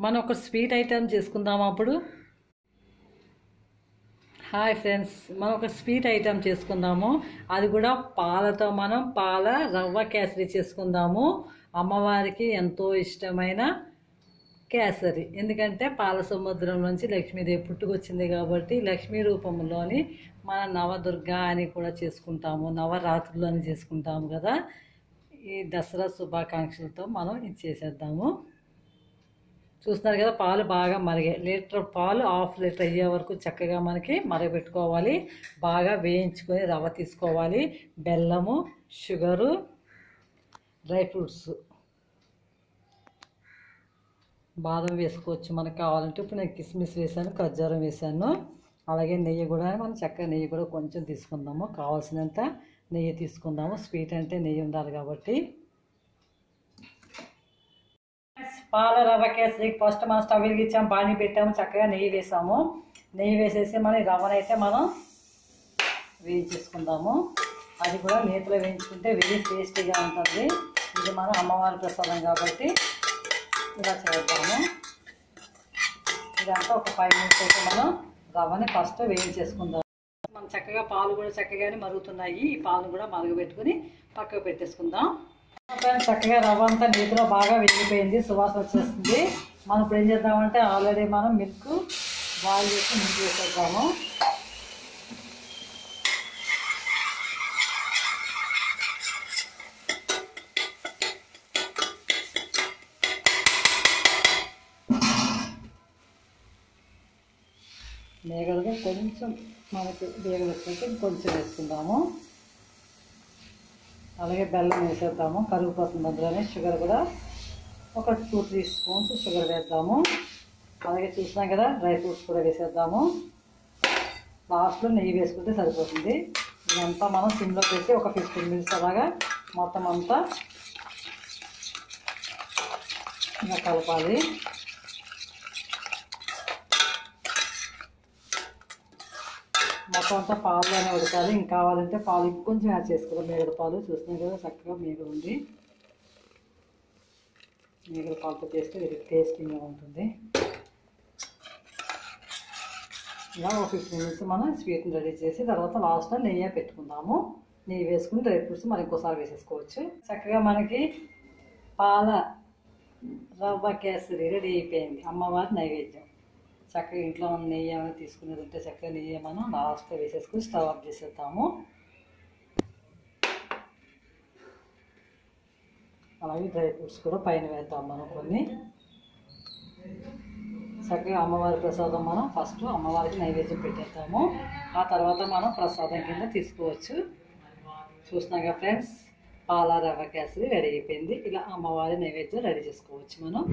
మనం ఒక sweet item చేసుకుందాం అప్పుడు. హాయ్ ఫ్రెండ్స్, మనం ఒక స్వీట్ ఐటెం చేసుకుందాము. అది కూడా పాలతో మనం పాల రవ్వ కేసరి చేసుకుందాము. అమ్మవారికి ఎంతో ఇష్టమైన కేసరి. ఎందుకంటే పాల సముద్రం నుంచి లక్ష్మీదేవి పుట్టుకొచ్చింది కాబట్టి లక్ష్మీ రూపంలోని మన నవదుర్గ అని కూడా చేసుకుంటాము, నవరాత్రులు అని చేసుకుంటాము కదా. ఈ దసరా శుభాకాంక్షలతో మనం ఇది చేసేద్దాము. చూస్తున్నారు కదా, పాలు బాగా మరిగాయి. లీటర్ పాలు హాఫ్ లీటర్ అయ్యే వరకు చక్కగా మనకి మరగబెట్టుకోవాలి. బాగా వేయించుకొని రవ్వ తీసుకోవాలి. బెల్లము, షుగరు, డ్రై ఫ్రూట్స్, బాదం వేసుకోవచ్చు మనకు కావాలంటే. ఇప్పుడు నేను కిస్మిస్ వేసాను, ఖర్జూరం వేసాను. అలాగే నెయ్యి కూడా మనం చక్కగా నెయ్యి కూడా కొంచెం తీసుకుందాము. కావాల్సినంత నెయ్యి తీసుకుందాము. స్వీట్ అంటే నెయ్యి ఉండాలి కాబట్టి. పాల రవ్వ కేసరికి ఫస్ట్ మనం స్టవ్ వెలిగించాము, బాణీ పెట్టాము, చక్కగా నెయ్యి వేసాము. నెయ్యి వేసేసి మనం రవ్వనైతే మనం వేయించేసుకుందాము. అది కూడా నేతిలో వేయించుకుంటే వెరీ టేస్టీగా ఉంటుంది. ఇది మనం అమ్మవారి ప్రసాదం కాబట్టి ఇలా చేద్దాము. ఇదంతా ఒక 5 మినిట్స్ అయితే మనం రవ్వని ఫస్ట్ వేయించేసుకుందాం. మనం చక్కగా పాలు కూడా చక్కగానే మరుగుతున్నాయి. ఈ పాలను కూడా మరగబెట్టుకుని పక్కకు పెట్టేసుకుందాం. చక్కగా రవ్వ అంతా నీటిలో బాగా వేగిపోయింది, సువాసన వచ్చేస్తుంది. మనం ఇప్పుడు ఏం చేద్దామంటే ఆల్రెడీ మనం మిల్క్ బాయిల్ చేసి మిల్క్ వేసేద్దాము. మేగలుగా కొంచెం మనకి వేగలుస్తుంటే కొంచెం వేసుకుందాము. అలాగే బెల్లం వేసేద్దాము, కరిగిపోతుంది అందులోనే. షుగర్ కూడా ఒక 2-3 స్పూన్స్ షుగర్ వేద్దాము. అలాగే చూసినాం కదా, డ్రై ఫ్రూట్స్ కూడా వేసేద్దాము. లాస్ట్లో నెయ్యి వేసుకుంటే సరిపోతుంది. ఇదంతా మనం సిమ్లో పెట్టి ఒక 15 మినిట్స్ అలాగా మొత్తం అంతా ఇలా కలపాలి. మొత్తం అంతా పాలులోనే ఉడకాలి. ఇంకా కావాలంటే పాలు ఇంకొంచెం యాడ్ చేసుకోవాలి. మేగడ పాలు చూస్తున్నాం కదా, చక్కగా మేగడ ఉంది. మేగడ పాలతో చేస్తే ఇది టేస్టీగా ఉంటుంది. ఇలా ఒక 15 మినిట్స్ మనం స్వీట్ని రెడీ చేసి తర్వాత లాస్ట్లో నెయ్యి పెట్టుకుందాము. నెయ్యి వేసుకుని డ్రై ఫ్రూట్స్ మరి ఇంకోసారి వేసేసుకోవచ్చు. చక్కగా మనకి పాల రవ్వ కేసరి రెడీ అయిపోయింది. అమ్మవారి నైవేద్యం. చక్కగా ఇంట్లో ఉన్న నెయ్యి ఏమైనా తీసుకునేది ఉంటే చక్కగా నెయ్యి మనం లాస్ట్లో వేసేసుకుని స్టవ్ ఆఫ్ చేసేద్దాము. అలాగే డ్రై ఫ్రూట్స్ కూడా పైన వేద్దాం మనం కొన్ని. చక్కగా అమ్మవారి ప్రసాదం మనం ఫస్ట్ అమ్మవారికి నైవేద్యం పెట్టేద్దాము. ఆ తర్వాత మనం ప్రసాదం కింద తీసుకోవచ్చు. చూస్తున్నాగా ఫ్రెండ్స్, పాల రవ్వ కేసరి రెడీ అయిపోయింది. ఇలా అమ్మవారి నైవేద్యం రెడీ చేసుకోవచ్చు మనం.